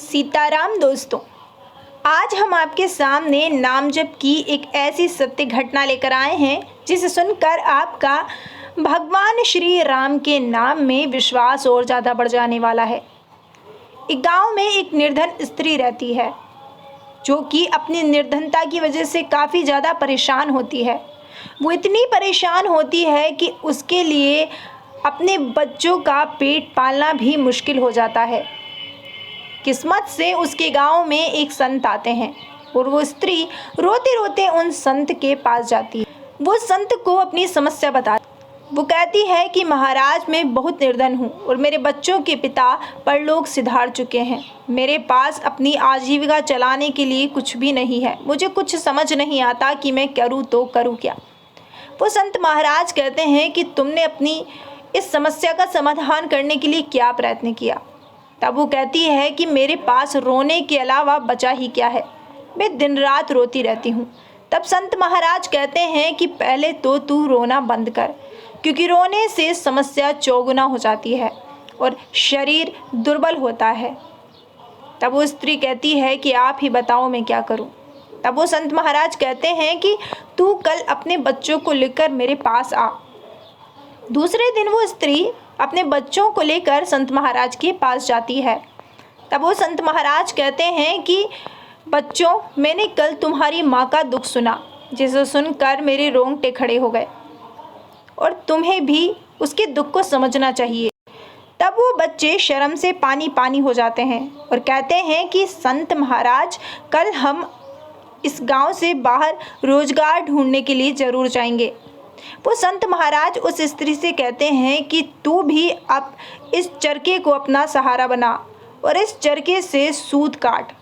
सीताराम दोस्तों, आज हम आपके सामने नाम जप की एक ऐसी सत्य घटना लेकर आए हैं जिसे सुनकर आपका भगवान श्री राम के नाम में विश्वास और ज़्यादा बढ़ जाने वाला है। एक गांव में एक निर्धन स्त्री रहती है जो कि अपनी निर्धनता की वजह से काफ़ी ज़्यादा परेशान होती है। वो इतनी परेशान होती है कि उसके लिए अपने बच्चों का पेट पालना भी मुश्किल हो जाता है। किस्मत से उसके गांव में एक संत आते हैं और वो स्त्री रोते रोते उन संत के पास जाती है। वो संत को अपनी समस्या बताती। वो कहती है कि महाराज, मैं बहुत निर्धन हूँ और मेरे बच्चों के पिता परलोक सिधार चुके हैं। मेरे पास अपनी आजीविका चलाने के लिए कुछ भी नहीं है। मुझे कुछ समझ नहीं आता कि मैं करूँ तो करूँ क्या। वो संत महाराज कहते हैं कि तुमने अपनी इस समस्या का समाधान करने के लिए क्या प्रयत्न किया। तब वो कहती है कि मेरे पास रोने के अलावा बचा ही क्या है, मैं दिन रात रोती रहती हूँ। तब संत महाराज कहते हैं कि पहले तो तू रोना बंद कर, क्योंकि रोने से समस्या चौगुना हो जाती है और शरीर दुर्बल होता है। तब वो स्त्री कहती है कि आप ही बताओ मैं क्या करूं। तब वो संत महाराज कहते हैं कि तू कल अपने बच्चों को लेकर मेरे पास आ। दूसरे दिन वो स्त्री अपने बच्चों को लेकर संत महाराज के पास जाती है। तब वो संत महाराज कहते हैं कि बच्चों, मैंने कल तुम्हारी माँ का दुख सुना, जिसे सुनकर मेरे रोंगटे खड़े हो गए और तुम्हें भी उसके दुख को समझना चाहिए। तब वो बच्चे शर्म से पानी पानी हो जाते हैं और कहते हैं कि संत महाराज, कल हम इस गांव से बाहर रोजगार ढूंढने के लिए ज़रूर जाएंगे। वो संत महाराज उस स्त्री से कहते हैं कि तू भी अब इस चरखे को अपना सहारा बना और इस चरखे से सूत काट,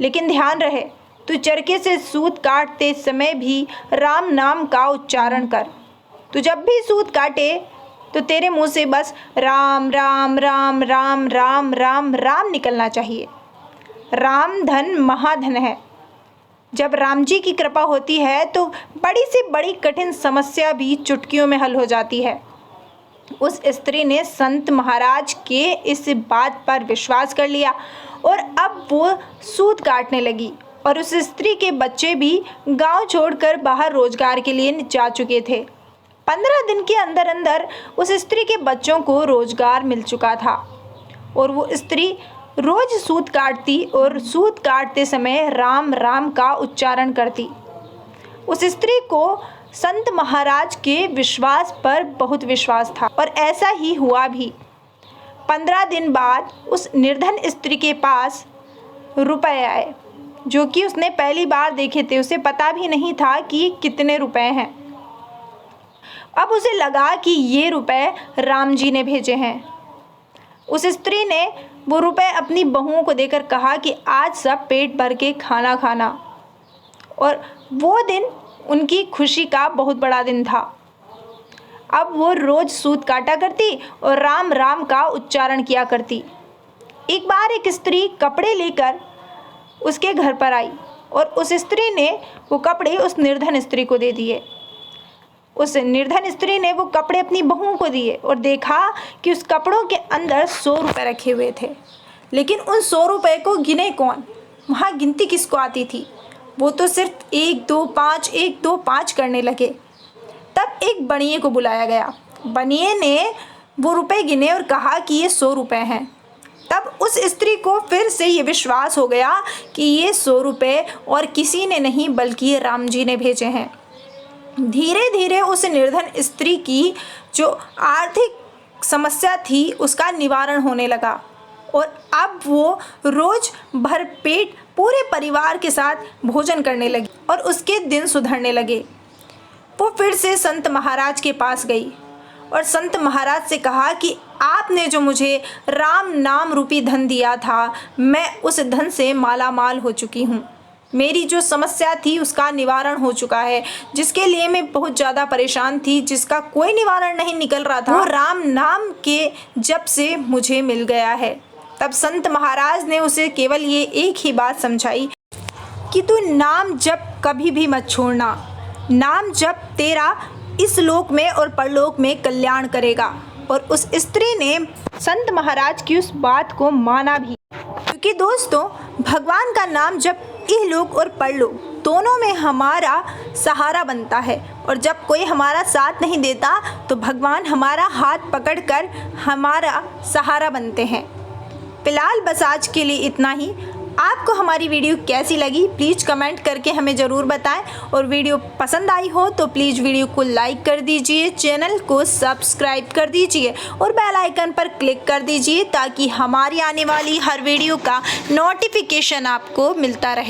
लेकिन ध्यान रहे तू चरखे से सूत काटते समय भी राम नाम का उच्चारण कर। तू जब भी सूत काटे तो तेरे मुंह से बस राम राम राम राम राम राम राम निकलना चाहिए। राम धन महाधन है। जब राम जी की कृपा होती है तो बड़ी से बड़ी कठिन समस्या भी चुटकियों में हल हो जाती है। उस स्त्री ने संत महाराज के इस बात पर विश्वास कर लिया और अब वो सूत काटने लगी और उस स्त्री के बच्चे भी गांव छोड़कर बाहर रोजगार के लिए जा चुके थे। 15 दिन के अंदर अंदर उस स्त्री के बच्चों को रोजगार मिल चुका था और वो स्त्री रोज सूत काटती और सूत काटते समय राम राम का उच्चारण करती। उस स्त्री को संत महाराज के विश्वास पर बहुत विश्वास था और ऐसा ही हुआ भी। 15 दिन बाद उस निर्धन स्त्री के पास रुपए आए, जो कि उसने पहली बार देखे थे। उसे पता भी नहीं था कि कितने रुपए हैं। अब उसे लगा कि ये रुपए राम जी ने भेजे हैं। उस स्त्री ने वो रुपए अपनी बहुओं को देकर कहा कि आज सब पेट भर के खाना खाना। और वो दिन उनकी खुशी का बहुत बड़ा दिन था। अब वो रोज सूत काटा करती और राम राम का उच्चारण किया करती। एक बार एक स्त्री कपड़े लेकर उसके घर पर आई और उस स्त्री ने वो कपड़े उस निर्धन स्त्री को दे दिए। उस निर्धन स्त्री ने वो कपड़े अपनी बहुओं को दिए और देखा कि उस कपड़ों के अंदर 100 रुपये रखे हुए थे। लेकिन उन 100 रुपये को गिने कौन? वहाँ गिनती किसको आती थी? वो तो सिर्फ 1 2 5 1 2 5 करने लगे। तब एक बनिए को बुलाया गया। बनिए ने वो रुपए गिने और कहा कि ये 100 रुपये हैं। तब उस स्त्री को फिर से ये विश्वास हो गया कि ये 100 रुपये और किसी ने नहीं बल्कि राम जी ने भेजे हैं। धीरे धीरे उस निर्धन स्त्री की जो आर्थिक समस्या थी उसका निवारण होने लगा और अब वो रोज भर पेट पूरे परिवार के साथ भोजन करने लगी और उसके दिन सुधरने लगे। वो फिर से संत महाराज के पास गई और संत महाराज से कहा कि आपने जो मुझे राम नाम रूपी धन दिया था, मैं उस धन से माला माल हो चुकी हूँ। मेरी जो समस्या थी उसका निवारण हो चुका है, जिसके लिए मैं बहुत ज़्यादा परेशान थी, जिसका कोई निवारण नहीं निकल रहा था, वो राम नाम के जप से मुझे मिल गया है। तब संत महाराज ने उसे केवल ये एक ही बात समझाई कि तू नाम जप कभी भी मत छोड़ना। नाम जप तेरा इस लोक में और परलोक में कल्याण करेगा। और उस स्त्री ने संत महाराज की उस बात को माना भी। क्योंकि दोस्तों भगवान का नाम जब इहलोक और परलोक दोनों में हमारा सहारा बनता है, और जब कोई हमारा साथ नहीं देता तो भगवान हमारा हाथ पकड़कर हमारा सहारा बनते हैं। फिलहाल बस आज के लिए इतना ही। आपको हमारी वीडियो कैसी लगी प्लीज़ कमेंट करके हमें ज़रूर बताएं, और वीडियो पसंद आई हो तो प्लीज़ वीडियो को लाइक कर दीजिए, चैनल को सब्सक्राइब कर दीजिए और बेल आइकन पर क्लिक कर दीजिए ताकि हमारी आने वाली हर वीडियो का नोटिफिकेशन आपको मिलता रहे।